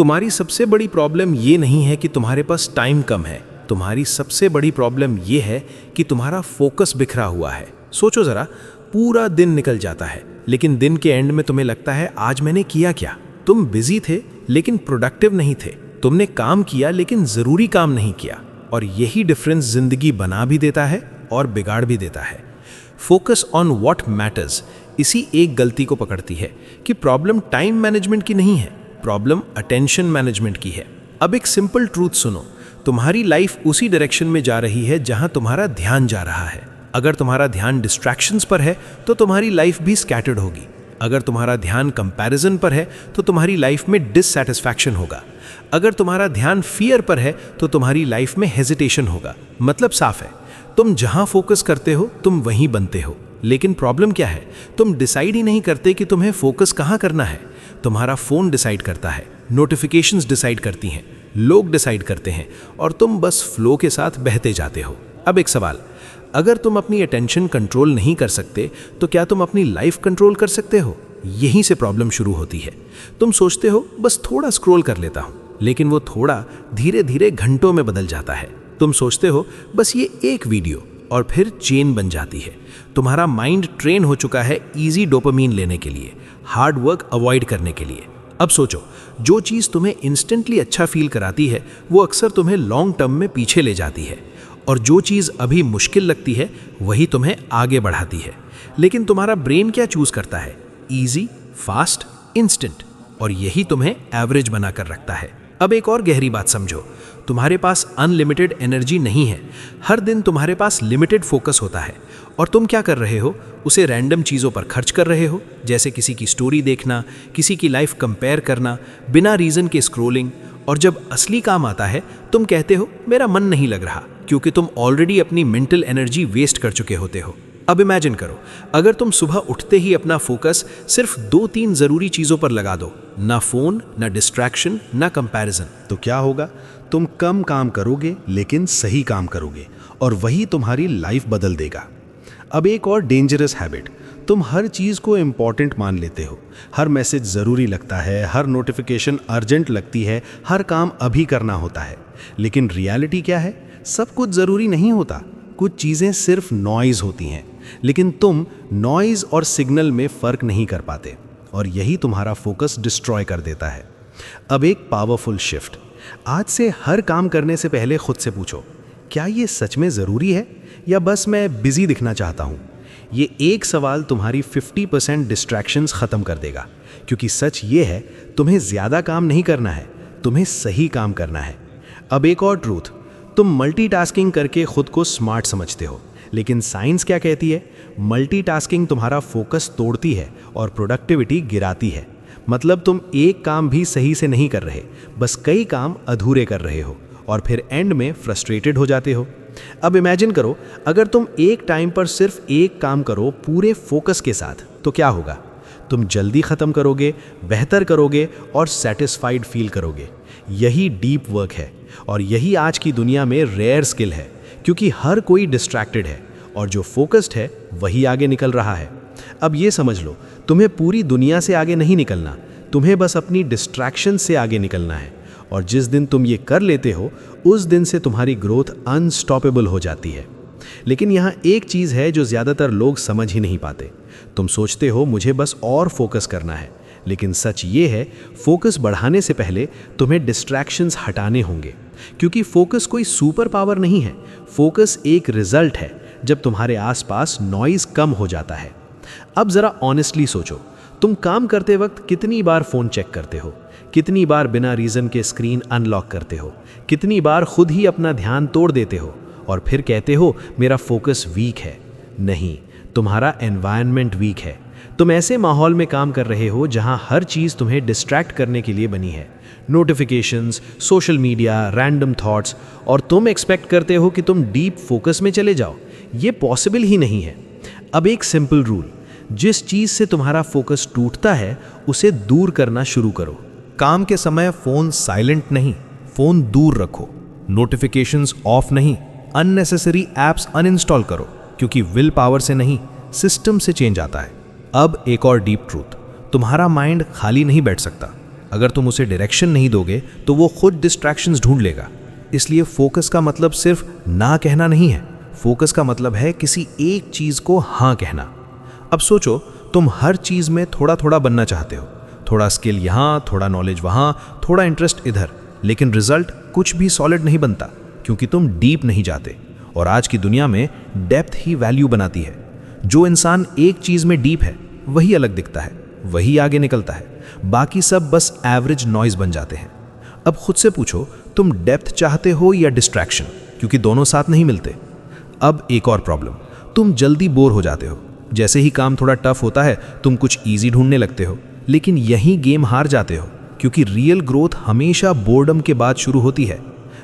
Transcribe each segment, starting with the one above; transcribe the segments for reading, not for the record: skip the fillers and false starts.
तुम्हारी सबसे बड़ी प्रॉब्लम ये नहीं है कि तुम्हारे पास टाइम कम है, तुम्हारी सबसे बड़ी प्रॉब्लम ये है कि तुम्हारा फोकस बिखरा हुआ है। सोचो ज़रा, पूरा दिन निकल जाता है लेकिन दिन के एंड में तुम्हें लगता है आज मैंने किया क्या। तुम बिजी थे लेकिन प्रोडक्टिव नहीं थे, तुमने काम किया लेकिन ज़रूरी काम नहीं किया। और यही डिफरेंस ज़िंदगी बना भी देता है और बिगाड़ भी देता है। फोकस ऑन व्हाट मैटर्स इसी एक गलती को पकड़ती है कि प्रॉब्लम टाइम मैनेजमेंट की नहीं है, प्रॉब्लम अटेंशन मैनेजमेंट की है। अब एक सिंपल ट्रूथ सुनो, तुम्हारी लाइफ उसी डायरेक्शन में जा रही है जहां तुम्हारा ध्यान जा रहा है। अगर तुम्हारा ध्यान डिस्ट्रैक्शंस पर है तो तुम्हारी लाइफ भी स्कैटर्ड होगी। अगर तुम्हारा ध्यान कंपैरिजन पर है तो तुम्हारी लाइफ में डिससैटिस्फैक्शन होगा। अगर तुम्हारा ध्यान फियर पर है तो तुम्हारी लाइफ में हेजिटेशन होगा। मतलब साफ है, तुम जहां फोकस करते हो तुम वहीं बनते हो। लेकिन प्रॉब्लम क्या है, तुम डिसाइड ही नहीं करते कि तुम्हें फोकस कहां करना है। तुम्हारा फोन डिसाइड करता है, नोटिफिकेशंस डिसाइड करती हैं, लोग डिसाइड करते हैं और तुम बस फ्लो के साथ बहते जाते हो। अब एक सवाल, अगर तुम अपनी अटेंशन कंट्रोल नहीं कर सकते तो क्या तुम अपनी लाइफ कंट्रोल कर सकते हो? यहीं से प्रॉब्लम शुरू होती है। तुम सोचते हो बस थोड़ा स्क्रॉल कर लेता हूं, लेकिन वो थोड़ा धीरे धीरे घंटों में बदल जाता है। तुम सोचते हो बस ये एक वीडियो, और फिर चेन बन जाती है। तुम्हारा माइंड ट्रेन हो चुका है इजी डोपामीन लेने के लिए, हार्ड वर्क अवॉइड करने के लिए। अब सोचो, जो चीज़ तुम्हें इंस्टेंटली अच्छा फील कराती है वो अक्सर तुम्हें लॉन्ग टर्म में पीछे ले जाती है, और जो चीज़ अभी मुश्किल लगती है वही तुम्हें आगे बढ़ाती है। लेकिन तुम्हारा ब्रेन क्या चूज करता है? इजी, फास्ट, इंस्टेंट, और यही तुम्हें एवरेज बनाकर रखता है। अब एक और गहरी बात समझो, तुम्हारे पास अनलिमिटेड एनर्जी नहीं है। हर दिन तुम्हारे पास लिमिटेड फोकस होता है, और तुम क्या कर रहे हो? उसे रैंडम चीज़ों पर खर्च कर रहे हो, जैसे किसी की स्टोरी देखना, किसी की लाइफ कंपेयर करना, बिना रीज़न के स्क्रोलिंग। और जब असली काम आता है तुम कहते हो मेरा मन नहीं लग रहा, क्योंकि तुम ऑलरेडी अपनी मेंटल एनर्जी वेस्ट कर चुके होते हो। अब इमेजिन करो, अगर तुम सुबह उठते ही अपना फोकस सिर्फ 2-3 ज़रूरी चीज़ों पर लगा दो, ना फ़ोन, ना डिस्ट्रैक्शन, ना कंपैरिजन, तो क्या होगा? तुम कम काम करोगे लेकिन सही काम करोगे, और वही तुम्हारी लाइफ बदल देगा। अब एक और डेंजरस हैबिट, तुम हर चीज़ को इम्पॉर्टेंट मान लेते हो। हर मैसेज ज़रूरी लगता है, हर नोटिफिकेशन अर्जेंट लगती है, हर काम अभी करना होता है। लेकिन रियलिटी क्या है? सब कुछ ज़रूरी नहीं होता। कुछ चीज़ें सिर्फ नॉइज़ होती हैं, लेकिन तुम नॉइज़ और सिग्नल में फ़र्क नहीं कर पाते, और यही तुम्हारा फोकस डिस्ट्रॉय कर देता है। अब एक पावरफुल शिफ्ट, आज से हर काम करने से पहले खुद से पूछो, क्या ये सच में ज़रूरी है या बस मैं बिज़ी दिखना चाहता हूँ? ये एक सवाल तुम्हारी 50% डिस्ट्रैक्शंस ख़त्म कर देगा, क्योंकि सच ये है, तुम्हें ज़्यादा काम नहीं करना है, तुम्हें सही काम करना है। अब एक और ट्रूथ, तुम मल्टीटास्किंग करके खुद को स्मार्ट समझते हो, लेकिन साइंस क्या कहती है? मल्टीटास्किंग तुम्हारा फोकस तोड़ती है और प्रोडक्टिविटी गिराती है। मतलब तुम एक काम भी सही से नहीं कर रहे, बस कई काम अधूरे कर रहे हो, और फिर एंड में फ्रस्ट्रेटेड हो जाते हो। अब इमेजिन करो, अगर तुम एक टाइम पर सिर्फ एक काम करो पूरे फोकस के साथ, तो क्या होगा? तुम जल्दी ख़त्म करोगे, बेहतर करोगे और सेटिस्फाइड फील करोगे। यही डीप वर्क है, और यही आज की दुनिया में रेयर स्किल है, क्योंकि हर कोई डिस्ट्रैक्टेड है और जो फोकस्ड है वही आगे निकल रहा है। अब ये समझ लो, तुम्हें पूरी दुनिया से आगे नहीं निकलना, तुम्हें बस अपनी डिस्ट्रैक्शन से आगे निकलना है। और जिस दिन तुम ये कर लेते हो, उस दिन से तुम्हारी ग्रोथ अनस्टॉपेबल हो जाती है। लेकिन यहाँ एक चीज़ है जो ज़्यादातर लोग समझ ही नहीं पाते। तुम सोचते हो मुझे बस और फोकस करना है, लेकिन सच ये है, फोकस बढ़ाने से पहले तुम्हें डिस्ट्रैक्शंस हटाने होंगे, क्योंकि फोकस कोई सुपर पावर नहीं है। फोकस एक रिजल्ट है जब तुम्हारे आसपास नॉइज़ कम हो जाता है। अब ज़रा ऑनेस्टली सोचो, तुम काम करते वक्त कितनी बार फ़ोन चेक करते हो? कितनी बार बिना रीज़न के स्क्रीन अनलॉक करते हो? कितनी बार खुद ही अपना ध्यान तोड़ देते हो और फिर कहते हो मेरा फोकस वीक है? नहीं, तुम्हारा एनवायरनमेंट वीक है। तुम ऐसे माहौल में काम कर रहे हो जहां हर चीज़ तुम्हें डिस्ट्रैक्ट करने के लिए बनी है। Notifications, social media, random thoughts, और तुम एक्सपेक्ट करते हो कि तुम डीप फोकस में चले जाओ। ये पॉसिबल ही नहीं है। अब एक सिंपल रूल, जिस चीज़ से तुम्हारा फोकस टूटता है उसे दूर करना शुरू करो। काम के समय फ़ोन साइलेंट नहीं, फ़ोन दूर रखो। नोटिफिकेशंस ऑफ नहीं, अननेसेसरी ऐप्स अनइंस्टॉल करो, क्योंकि विल पावर से नहीं, सिस्टम से चेंज आता है। अब एक और डीप ट्रूथ, तुम्हारा माइंड खाली नहीं बैठ सकता। अगर तुम उसे डायरेक्शन नहीं दोगे तो वो खुद डिस्ट्रैक्शंस ढूंढ लेगा। इसलिए फोकस का मतलब सिर्फ ना कहना नहीं है, फोकस का मतलब है किसी एक चीज़ को हाँ कहना। अब सोचो, तुम हर चीज़ में थोड़ा थोड़ा बनना चाहते हो, थोड़ा स्किल यहाँ, थोड़ा नॉलेज वहाँ, थोड़ा इंटरेस्ट इधर, लेकिन रिजल्ट कुछ भी सॉलिड नहीं बनता क्योंकि तुम डीप नहीं जाते। और आज की दुनिया में डेप्थ ही वैल्यू बनाती है। जो इंसान एक चीज़ में डीप है वही अलग दिखता है, वही आगे निकलता है, बाकी सब बस एवरेज नॉइज बन जाते हैं। अब खुद से पूछो, तुम डेप्थ चाहते हो या डिस्ट्रैक्शन, क्योंकि दोनों साथ नहीं मिलते। अब एक और प्रॉब्लम, तुम जल्दी बोर हो जाते हो। जैसे ही काम थोड़ा टफ होता है तुम कुछ ईजी ढूंढने लगते हो, लेकिन यही गेम हार जाते हो, क्योंकि रियल ग्रोथ हमेशा बोर्डम के बाद शुरू होती है।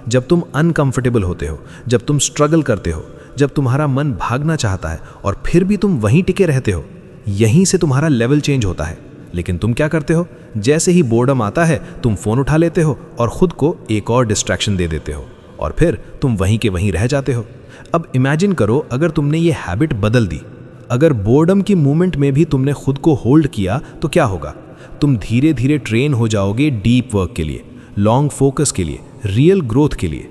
जब तुम अनकंफर्टेबल होते हो, जब तुम स्ट्रगल करते हो, जब तुम्हारा मन भागना चाहता है और फिर भी तुम वहीं टिके रहते हो, यहीं से तुम्हारा लेवल चेंज होता है। लेकिन तुम क्या करते हो, जैसे ही बोर्डम आता है तुम फ़ोन उठा लेते हो और ख़ुद को एक और डिस्ट्रैक्शन दे देते हो और फिर तुम वहीं के वहीं रह जाते हो। अब इमेजिन करो, अगर तुमने ये हैबिट बदल दी, अगर बोर्डम की मूवमेंट में भी तुमने खुद को होल्ड किया तो क्या होगा? तुम धीरे धीरे ट्रेन हो जाओगे डीप वर्क के लिए, लॉन्ग फोकस के लिए, रियल ग्रोथ के लिए।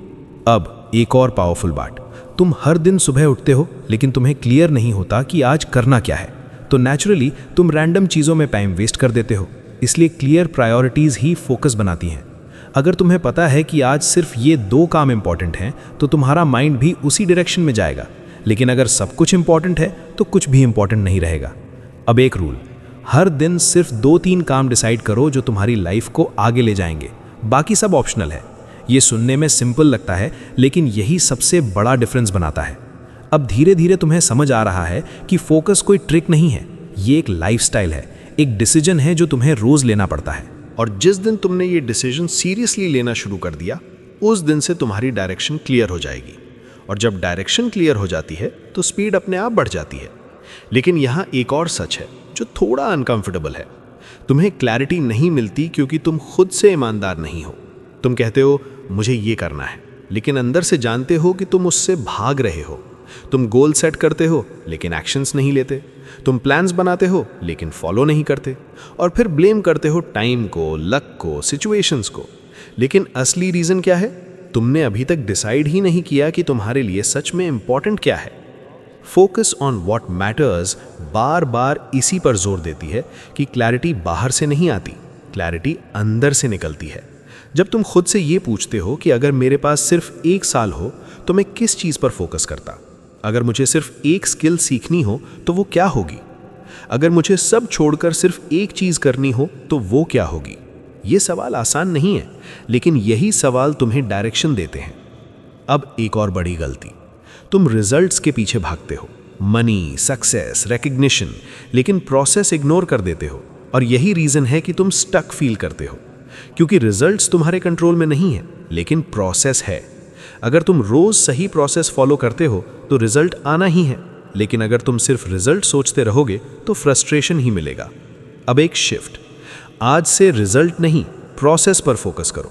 अब एक और पावरफुल बात, तुम हर दिन सुबह उठते हो लेकिन तुम्हें क्लियर नहीं होता कि आज करना क्या है, तो नेचुरली तुम रैंडम चीज़ों में टाइम वेस्ट कर देते हो। इसलिए क्लियर प्रायोरिटीज़ ही फोकस बनाती हैं। अगर तुम्हें पता है कि आज सिर्फ ये 2 काम इंपॉर्टेंट हैं तो तुम्हारा माइंड भी उसी डायरेक्शन में जाएगा। लेकिन अगर सब कुछ इंपॉर्टेंट है तो कुछ भी इंपॉर्टेंट नहीं रहेगा। अब एक रूल, हर दिन सिर्फ 2-3 काम डिसाइड करो जो तुम्हारी लाइफ को आगे ले जाएंगे, बाकी सब ऑप्शनल है। ये सुनने में सिंपल लगता है लेकिन यही सबसे बड़ा डिफरेंस बनाता है। अब धीरे धीरे तुम्हें समझ आ रहा है कि फोकस कोई ट्रिक नहीं है, ये एक लाइफस्टाइल है, एक डिसीजन है जो तुम्हें रोज लेना पड़ता है। और जिस दिन तुमने ये डिसीजन सीरियसली लेना शुरू कर दिया, उस दिन से तुम्हारी डायरेक्शन क्लियर हो जाएगी। और जब डायरेक्शन क्लियर हो जाती है तो स्पीड अपने आप बढ़ जाती है। लेकिन यहाँ एक और सच है जो थोड़ा अनकंफर्टेबल है। तुम्हें क्लैरिटी नहीं मिलती क्योंकि तुम खुद से ईमानदार नहीं हो। तुम कहते हो मुझे ये करना है, लेकिन अंदर से जानते हो कि तुम उससे भाग रहे हो। तुम गोल सेट करते हो लेकिन एक्शंस नहीं लेते। तुम प्लान्स बनाते हो लेकिन फॉलो नहीं करते। और फिर ब्लेम करते हो टाइम को, लक को, सिचुएशंस को। लेकिन असली रीज़न क्या है? तुमने अभी तक डिसाइड ही नहीं किया कि तुम्हारे लिए सच में इंपॉर्टेंट क्या है। फोकस ऑन व्हाट मैटर्स बार बार इसी पर जोर देती है कि क्लैरिटी बाहर से नहीं आती, क्लैरिटी अंदर से निकलती है। जब तुम खुद से ये पूछते हो कि अगर मेरे पास सिर्फ 1 साल हो तो मैं किस चीज़ पर फोकस करता? अगर मुझे सिर्फ एक स्किल सीखनी हो तो वो क्या होगी? अगर मुझे सब छोड़कर सिर्फ एक चीज़ करनी हो तो वो क्या होगी? ये सवाल आसान नहीं है, लेकिन यही सवाल तुम्हें डायरेक्शन देते हैं। अब एक और बड़ी गलती, तुम रिजल्ट्स के पीछे भागते हो, मनी, सक्सेस, रिकग्निशन, लेकिन प्रोसेस इग्नोर कर देते हो। और यही रीज़न है कि तुम स्टक फील करते हो, क्योंकि रिजल्ट्स तुम्हारे कंट्रोल में नहीं है, लेकिन प्रोसेस है। अगर तुम रोज़ सही प्रोसेस फॉलो करते हो तो रिजल्ट आना ही है, लेकिन अगर तुम सिर्फ रिजल्ट सोचते रहोगे तो फ्रस्ट्रेशन ही मिलेगा। अब एक शिफ्ट, आज से रिजल्ट नहीं, प्रोसेस पर फोकस करो।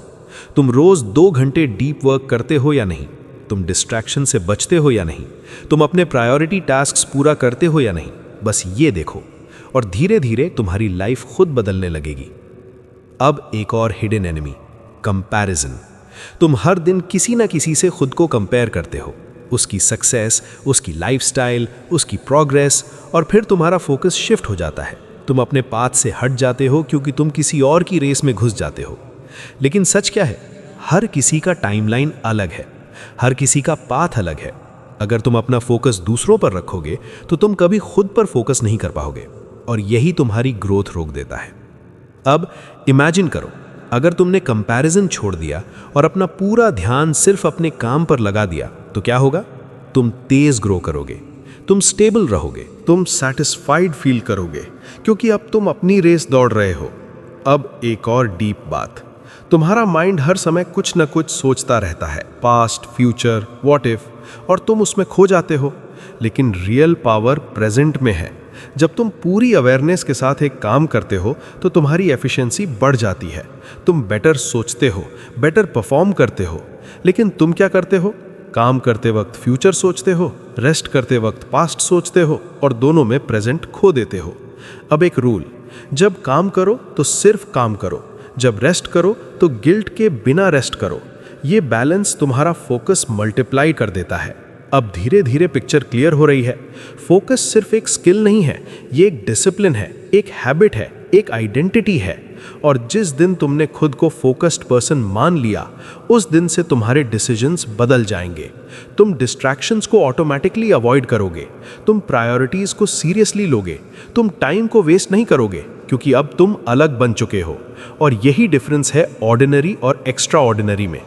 तुम रोज़ 2 घंटे डीप वर्क करते हो या नहीं? तुम डिस्ट्रैक्शन से बचते हो या नहीं? तुम अपने प्रायोरिटी टास्क्स पूरा करते हो या नहीं? बस ये देखो, और धीरे धीरे तुम्हारी लाइफ खुद बदलने लगेगी। अब एक और हिडन एनिमी, कंपैरिजन। तुम हर दिन किसी ना किसी से खुद को कंपेयर करते हो, उसकी सक्सेस, उसकी लाइफस्टाइल, उसकी प्रोग्रेस, और फिर तुम्हारा फोकस शिफ्ट हो जाता है। तुम अपने पाथ से हट जाते हो क्योंकि तुम किसी और की रेस में घुस जाते हो। लेकिन सच क्या है? हर किसी का टाइमलाइन अलग है, हर किसी का पाथ अलग है। अगर तुम अपना फोकस दूसरों पर रखोगे तो तुम कभी खुद पर फोकस नहीं कर पाओगे, और यही तुम्हारी ग्रोथ रोक देता है। अब इमेजिन करो, अगर तुमने कंपैरिजन छोड़ दिया और अपना पूरा ध्यान सिर्फ अपने काम पर लगा दिया तो क्या होगा? तुम तेज ग्रो करोगे, तुम स्टेबल रहोगे, तुम सेटिस्फाइड फील करोगे, क्योंकि अब तुम अपनी रेस दौड़ रहे हो। अब एक और डीप बात, तुम्हारा माइंड हर समय कुछ न कुछ सोचता रहता है, पास्ट, फ्यूचर, व्हाट इफ, और तुम उसमें खो जाते हो। लेकिन रियल पावर प्रेजेंट में है। जब तुम पूरी अवेयरनेस के साथ एक काम करते हो तो तुम्हारी एफिशिएंसी बढ़ जाती है। तुम बेटर सोचते हो, बेटर परफॉर्म करते हो। लेकिन तुम क्या करते हो? काम करते वक्त फ्यूचर सोचते हो, रेस्ट करते वक्त पास्ट सोचते हो, और दोनों में प्रेजेंट खो देते हो। अब एक रूल, जब काम करो तो सिर्फ काम करो, जब रेस्ट करो तो गिल्ट के बिना रेस्ट करो। ये बैलेंस तुम्हारा फोकस मल्टीप्लाई कर देता है। अब धीरे धीरे पिक्चर क्लियर हो रही है। फोकस सिर्फ एक स्किल नहीं है, ये एक डिसिप्लिन है, एक हैबिट है, एक आइडेंटिटी है। और जिस दिन तुमने खुद को फोकस्ड पर्सन मान लिया, उस दिन से तुम्हारे डिसीजंस बदल जाएंगे। तुम डिस्ट्रैक्शंस को ऑटोमेटिकली अवॉइड करोगे, तुम प्रायोरिटीज को सीरियसली लोगे, तुम टाइम को वेस्ट नहीं करोगे, क्योंकि अब तुम अलग बन चुके हो। और यही डिफरेंस है ऑर्डिनरी और एक्स्ट्रा ऑर्डिनरी में।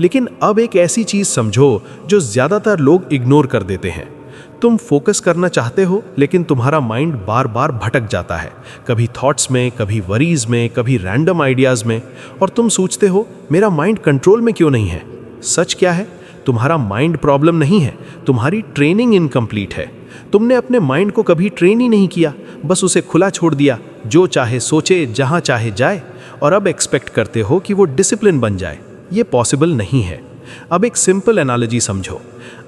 लेकिन अब एक ऐसी चीज समझो जो ज्यादातर लोग इग्नोर कर देते हैं। तुम फोकस करना चाहते हो, लेकिन तुम्हारा माइंड बार बार भटक जाता है, कभी थॉट्स में, कभी वरीज में, कभी रैंडम आइडियाज में। और तुम सोचते हो मेरा माइंड कंट्रोल में क्यों नहीं है। सच क्या है? तुम्हारा माइंड प्रॉब्लम नहीं है, तुम्हारी ट्रेनिंग इनकम्प्लीट है। तुमने अपने माइंड को कभी ट्रेन ही नहीं किया, बस उसे खुला छोड़ दिया, जो चाहे सोचे, जहां चाहे जाए। और अब एक्सपेक्ट करते हो कि वो डिसिप्लिन बन जाए। ये पॉसिबल नहीं है। अब एक सिंपल एनालॉजी समझो।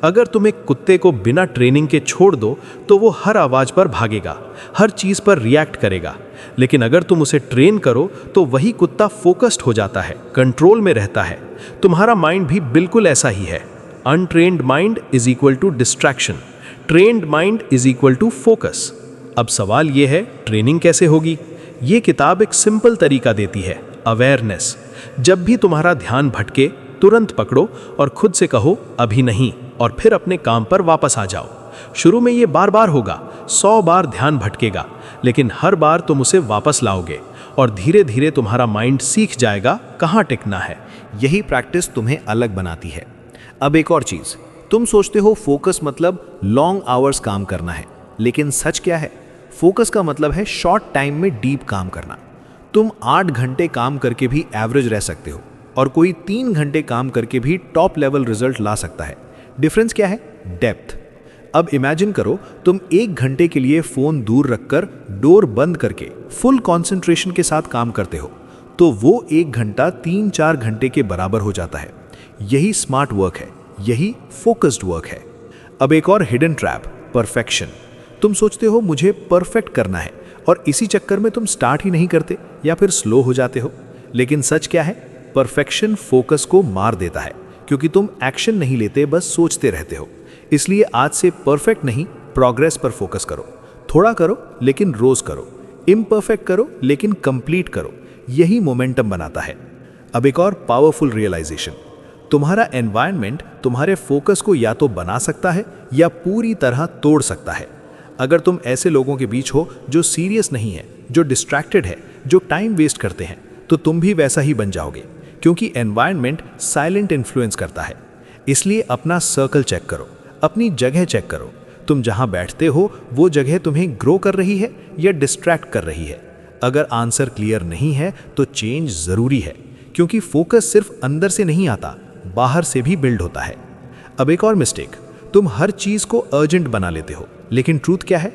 अगर तुम एक कुत्ते को बिना ट्रेनिंग के छोड़ दो तो वो हर आवाज पर भागेगा, हर चीज पर रिएक्ट करेगा। लेकिन अगर तुम उसे ट्रेन करो तो वही कुत्ता फोकस्ड हो जाता है, कंट्रोल में रहता है। तुम्हारा माइंड भी बिल्कुल ऐसा ही है। Untrained mind is equal to distraction, trained mind is equal to focus. अब सवाल ये है, ट्रेनिंग कैसे होगी? ये किताब एक सिंपल तरीका देती है, अवेयरनेस। जब भी तुम्हारा ध्यान भटके, तुरंत पकड़ो और खुद से कहो अभी नहीं, और फिर अपने काम पर वापस आ जाओ। शुरू में ये बार बार होगा, 100 बार ध्यान भटकेगा, लेकिन हर बार तुम उसे वापस लाओगे और धीरे धीरे तुम्हारा माइंड सीख जाएगा कहाँ टिकना है। यही प्रैक्टिस तुम्हें अलग बनाती है। अब एक और चीज, तुम सोचते हो फोकस मतलब लॉन्ग आवर्स काम करना है, लेकिन सच क्या है? फोकस का मतलब है शॉर्ट टाइम में डीप काम करना। तुम 8 घंटे काम करके भी एवरेज रह सकते हो, और कोई 3 घंटे काम करके भी टॉप लेवल रिजल्ट ला सकता है। डिफरेंस क्या है? डेप्थ। अब इमेजिन करो, तुम 1 घंटे के लिए फोन दूर रखकर, डोर बंद करके फुल कंसंट्रेशन के साथ काम करते हो, तो वो 1 घंटा 3-4 घंटे के बराबर हो जाता है। यही स्मार्ट वर्क है, यही फोकस्ड वर्क है। अब एक और हिडन ट्रैप, परफेक्शन। तुम सोचते हो मुझे परफेक्ट करना है, और इसी चक्कर में तुम स्टार्ट ही नहीं करते या फिर स्लो हो जाते हो। लेकिन सच क्या है? परफेक्शन फोकस को मार देता है, क्योंकि तुम एक्शन नहीं लेते, बस सोचते रहते हो। इसलिए आज से परफेक्ट नहीं, प्रोग्रेस पर फोकस करो। थोड़ा करो लेकिन रोज करो, इम्परफेक्ट करो लेकिन कंप्लीट करो। यही मोमेंटम बनाता है। अब एक और पावरफुल रियलाइजेशन, तुम्हारा एनवायरनमेंट तुम्हारे फोकस को या तो बना सकता है या पूरी तरह तोड़ सकता है। अगर तुम ऐसे लोगों के बीच हो जो सीरियस नहीं है, जो डिस्ट्रैक्टेड है, जो टाइम वेस्ट करते हैं, तो तुम भी वैसा ही बन जाओगे, क्योंकि एनवायरनमेंट साइलेंट इन्फ्लुएंस करता है। इसलिए अपना सर्कल चेक करो, अपनी जगह चेक करो। तुम जहां बैठते हो वो जगह तुम्हें ग्रो कर रही है या डिस्ट्रैक्ट कर रही है? अगर आंसर क्लियर नहीं है तो चेंज जरूरी है, क्योंकि फोकस सिर्फ अंदर से नहीं आता, बाहर से भी बिल्ड होता है। अब एक और मिस्टेक, तुम हर चीज को अर्जेंट बना लेते हो, लेकिन ट्रूथ क्या है?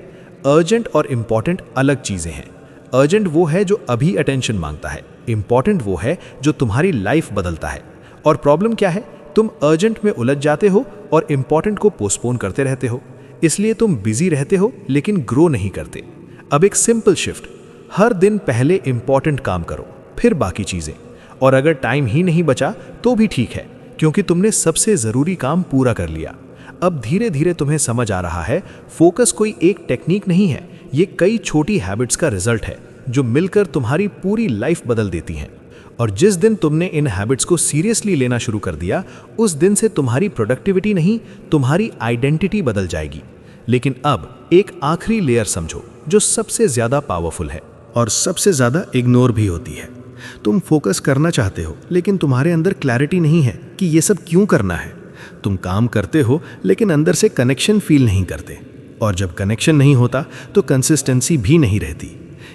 अर्जेंट और इंपॉर्टेंट अलग चीजें हैं। अर्जेंट वो है जो अभी अटेंशन मांगता है, इंपॉर्टेंट वो है जो तुम्हारी लाइफ बदलता है। और प्रॉब्लम क्या है? तुम अर्जेंट में उलझ जाते हो और इंपॉर्टेंट को पोस्टपोन करते रहते हो। इसलिए तुम बिजी रहते हो लेकिन ग्रो नहीं करते। अब एक सिंपल शिफ्ट, हर दिन पहले इंपॉर्टेंट काम करो, फिर बाकी चीजें। और अगर टाइम ही नहीं बचा तो भी ठीक है, क्योंकि तुमने सबसे जरूरी काम पूरा कर लिया। अब धीरे धीरे तुम्हें समझ आ रहा है, फोकस कोई एक टेक्निक नहीं है, ये कई छोटी हैबिट्स का रिजल्ट है जो मिलकर तुम्हारी पूरी लाइफ बदल देती हैं। और जिस दिन तुमने इन हैबिट्स को सीरियसली लेना शुरू कर दिया, उस दिन से तुम्हारी प्रोडक्टिविटी नहीं, तुम्हारी आइडेंटिटी बदल जाएगी। लेकिन अब एक आखिरी लेयर समझो जो सबसे ज्यादा पावरफुल है और सबसे ज़्यादा इग्नोर भी होती है। तुम फोकस करना चाहते हो, लेकिन तुम्हारे अंदर क्लैरिटी नहीं है कि ये सब क्यों करना है। तुम काम करते हो लेकिन अंदर से कनेक्शन फील नहीं करते, और जब कनेक्शन नहीं होता तो कंसिस्टेंसी भी नहीं रहती।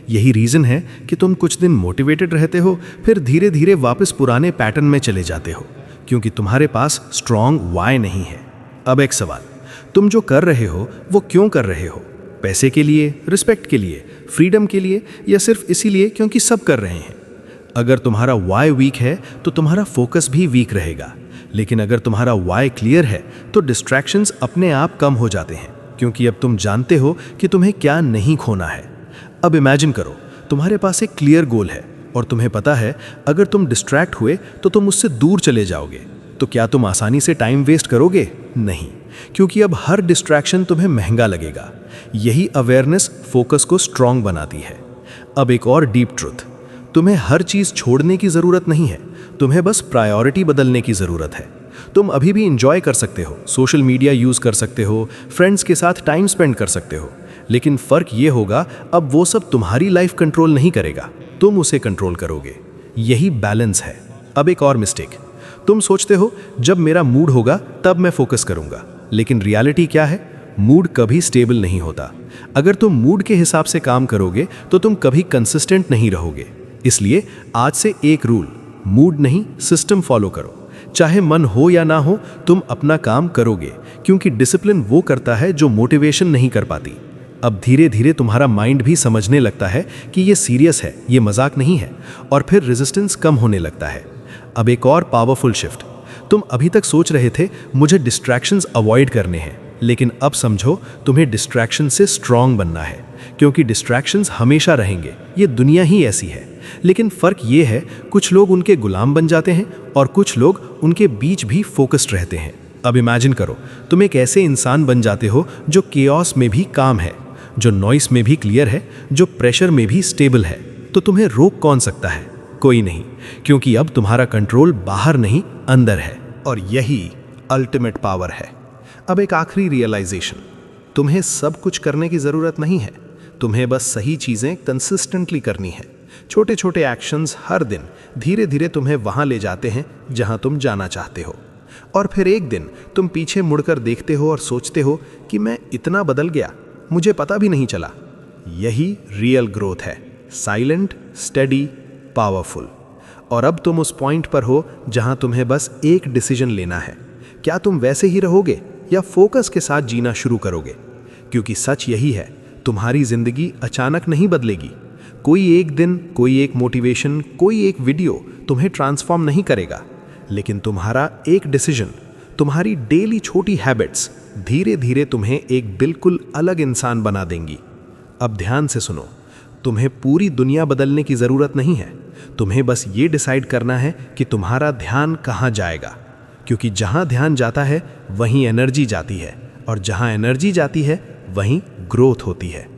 यही रीज़न है कि तुम कुछ दिन मोटिवेटेड रहते हो, फिर धीरे धीरे वापस पुराने पैटर्न में चले जाते हो, क्योंकि तुम्हारे पास स्ट्रॉन्ग वाई नहीं है। अब एक सवाल, तुम जो कर रहे हो वो क्यों कर रहे हो? पैसे के लिए, रिस्पेक्ट के लिए, फ्रीडम के लिए, या सिर्फ इसीलिए क्योंकि सब कर रहे हैं? अगर तुम्हारा वाई वीक है तो तुम्हारा फोकस भी वीक रहेगा। लेकिन अगर तुम्हारा वाई क्लियर है तो डिस्ट्रैक्शंस अपने आप कम हो जाते हैं, क्योंकि अब तुम जानते हो कि तुम्हें क्या नहीं खोना है। अब इमेजिन करो, तुम्हारे पास एक क्लियर गोल है, और तुम्हें पता है अगर तुम डिस्ट्रैक्ट हुए तो तुम उससे दूर चले जाओगे। तो क्या तुम आसानी से टाइम वेस्ट करोगे? नहीं, क्योंकि अब हर डिस्ट्रैक्शन तुम्हें महंगा लगेगा। यही अवेयरनेस फोकस को स्ट्रांग बनाती है। अब एक और डीप ट्रुथ, तुम्हें हर चीज़ छोड़ने की ज़रूरत नहीं है, तुम्हें बस प्रायोरिटी बदलने की ज़रूरत है। तुम अभी भी इंजॉय कर सकते हो, सोशल मीडिया यूज़ कर सकते हो, फ्रेंड्स के साथ टाइम स्पेंड कर सकते हो, लेकिन फ़र्क ये होगा अब वो सब तुम्हारी लाइफ कंट्रोल नहीं करेगा, तुम उसे कंट्रोल करोगे। यही बैलेंस है। अब एक और मिस्टेक, तुम सोचते हो जब मेरा मूड होगा तब मैं फोकस करूंगा, लेकिन रियलिटी क्या है? मूड कभी स्टेबल नहीं होता। अगर तुम मूड के हिसाब से काम करोगे तो तुम कभी कंसिस्टेंट नहीं रहोगे। इसलिए आज से एक रूल, मूड नहीं सिस्टम फॉलो करो। चाहे मन हो या ना हो, तुम अपना काम करोगे, क्योंकि डिसिप्लिन वो करता है जो मोटिवेशन नहीं कर पाती। अब धीरे धीरे तुम्हारा माइंड भी समझने लगता है कि ये सीरियस है, ये मजाक नहीं है, और फिर रेजिस्टेंस कम होने लगता है। अब एक और पावरफुल शिफ्ट, तुम अभी तक सोच रहे थे मुझे डिस्ट्रैक्शंस अवॉइड करने हैं, लेकिन अब समझो तुम्हें डिस्ट्रैक्शन से स्ट्रांग बनना है, क्योंकि डिस्ट्रैक्शंस हमेशा रहेंगे, ये दुनिया ही ऐसी है। लेकिन फ़र्क ये है, कुछ लोग उनके गुलाम बन जाते हैं और कुछ लोग उनके बीच भी फोकस्ड रहते हैं। अब इमेजिन करो तुम एक ऐसे इंसान बन जाते हो जो केओस में भी काम है, जो नॉइस में भी क्लियर है, जो प्रेशर में भी स्टेबल है। तो तुम्हें रोक कौन सकता है? कोई नहीं, क्योंकि अब तुम्हारा कंट्रोल बाहर नहीं अंदर है, और यही अल्टीमेट पावर है। अब एक आखिरी रियलाइजेशन, तुम्हें सब कुछ करने की ज़रूरत नहीं है, तुम्हें बस सही चीज़ें कंसिस्टेंटली करनी है। छोटे छोटे एक्शंस हर दिन धीरे धीरे तुम्हें वहाँ ले जाते हैं जहाँ तुम जाना चाहते हो। और फिर एक दिन तुम पीछे मुड़कर देखते हो और सोचते हो कि मैं इतना बदल गया, मुझे पता भी नहीं चला। यही रियल ग्रोथ है, साइलेंट, स्टडी, पावरफुल। और अब तुम उस पॉइंट पर हो जहां तुम्हें बस एक डिसीजन लेना है, क्या तुम वैसे ही रहोगे या फोकस के साथ जीना शुरू करोगे? क्योंकि सच यही है, तुम्हारी जिंदगी अचानक नहीं बदलेगी। कोई एक दिन, कोई एक मोटिवेशन, कोई एक वीडियो तुम्हें ट्रांसफॉर्म नहीं करेगा, लेकिन तुम्हारा एक डिसीजन, तुम्हारी डेली छोटी हैबिट्स धीरे धीरे तुम्हें एक बिल्कुल अलग इंसान बना देंगी। अब ध्यान से सुनो, तुम्हें पूरी दुनिया बदलने की ज़रूरत नहीं है, तुम्हें बस ये डिसाइड करना है कि तुम्हारा ध्यान कहाँ जाएगा। क्योंकि जहाँ ध्यान जाता है वहीं एनर्जी जाती है, और जहाँ एनर्जी जाती है वहीं ग्रोथ होती है।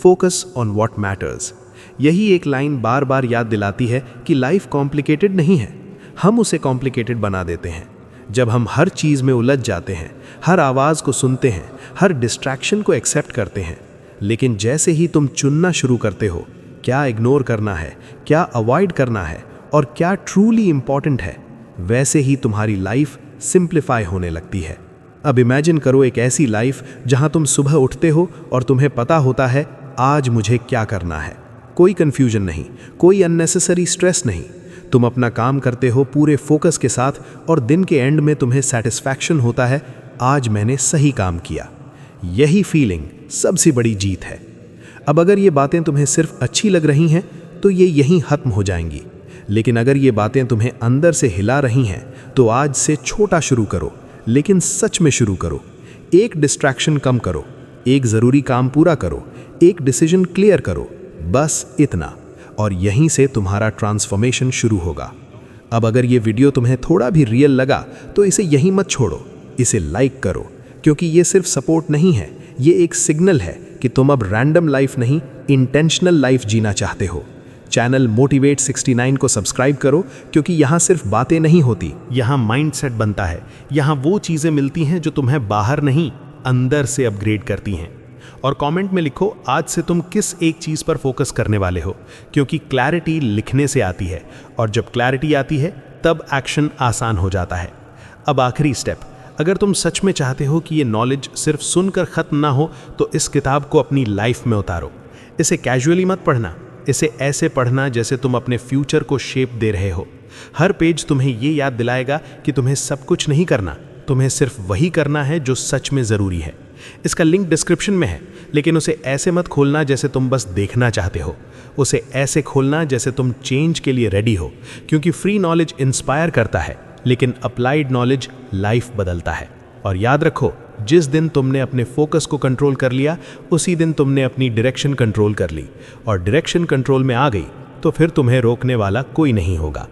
फोकस ऑन व्हाट मैटर्स, यही एक लाइन बार बार याद दिलाती है कि लाइफ कॉम्प्लिकेटेड नहीं है, हम उसे कॉम्प्लिकेटेड बना देते हैं। जब हम हर चीज़ में उलझ जाते हैं, हर आवाज़ को सुनते हैं, हर डिस्ट्रैक्शन को एक्सेप्ट करते हैं, लेकिन जैसे ही तुम चुनना शुरू करते हो क्या इग्नोर करना है, क्या अवॉइड करना है और क्या ट्रूली इम्पॉर्टेंट है, वैसे ही तुम्हारी लाइफ सिंप्लीफाई होने लगती है। अब इमेजिन करो एक ऐसी लाइफ जहां तुम सुबह उठते हो और तुम्हें पता होता है आज मुझे क्या करना है। कोई कन्फ्यूजन नहीं, कोई अननेसेसरी स्ट्रेस नहीं। तुम अपना काम करते हो पूरे फोकस के साथ और दिन के एंड में तुम्हें सेटिस्फैक्शन होता है आज मैंने सही काम किया। यही फीलिंग सबसे बड़ी जीत है। अब अगर ये बातें तुम्हें सिर्फ अच्छी लग रही हैं तो ये यहीं खत्म हो जाएंगी, लेकिन अगर ये बातें तुम्हें अंदर से हिला रही हैं तो आज से छोटा शुरू करो, लेकिन सच में शुरू करो। एक डिस्ट्रैक्शन कम करो, एक ज़रूरी काम पूरा करो, एक डिसीजन क्लियर करो, बस इतना, और यहीं से तुम्हारा ट्रांसफॉर्मेशन शुरू होगा। अब अगर ये वीडियो तुम्हें थोड़ा भी रियल लगा तो इसे यहीं मत छोड़ो, इसे लाइक करो, क्योंकि ये सिर्फ सपोर्ट नहीं है, ये एक सिग्नल है कि तुम अब रैंडम लाइफ नहीं, इंटेंशनल लाइफ जीना चाहते हो। चैनल मोटिवेट 69 को सब्सक्राइब करो, क्योंकि यहाँ सिर्फ बातें नहीं होती, यहाँ माइंडसेट बनता है, यहाँ वो चीज़ें मिलती हैं जो तुम्हें बाहर नहीं अंदर से अपग्रेड करती हैं। और कमेंट में लिखो आज से तुम किस एक चीज़ पर फोकस करने वाले हो, क्योंकि क्लैरिटी लिखने से आती है, और जब क्लैरिटी आती है तब एक्शन आसान हो जाता है। अब आखिरी स्टेप, अगर तुम सच में चाहते हो कि ये नॉलेज सिर्फ सुनकर ख़त्म ना हो तो इस किताब को अपनी लाइफ में उतारो। इसे कैजुअली मत पढ़ना, इसे ऐसे पढ़ना जैसे तुम अपने फ्यूचर को शेप दे रहे हो। हर पेज तुम्हें ये याद दिलाएगा कि तुम्हें सब कुछ नहीं करना, तुम्हें सिर्फ वही करना है जो सच में ज़रूरी है। इसका लिंक डिस्क्रिप्शन में है, लेकिन उसे ऐसे मत खोलना जैसे तुम बस देखना चाहते हो, उसे ऐसे खोलना जैसे तुम चेंज के लिए रेडी हो, क्योंकि फ्री नॉलेज इंस्पायर करता है, लेकिन अप्लाइड नॉलेज लाइफ बदलता है। और याद रखो, जिस दिन तुमने अपने फोकस को कंट्रोल कर लिया उसी दिन तुमने अपनी डायरेक्शन कंट्रोल कर ली, और डायरेक्शन कंट्रोल में आ गई तो फिर तुम्हें रोकने वाला कोई नहीं होगा।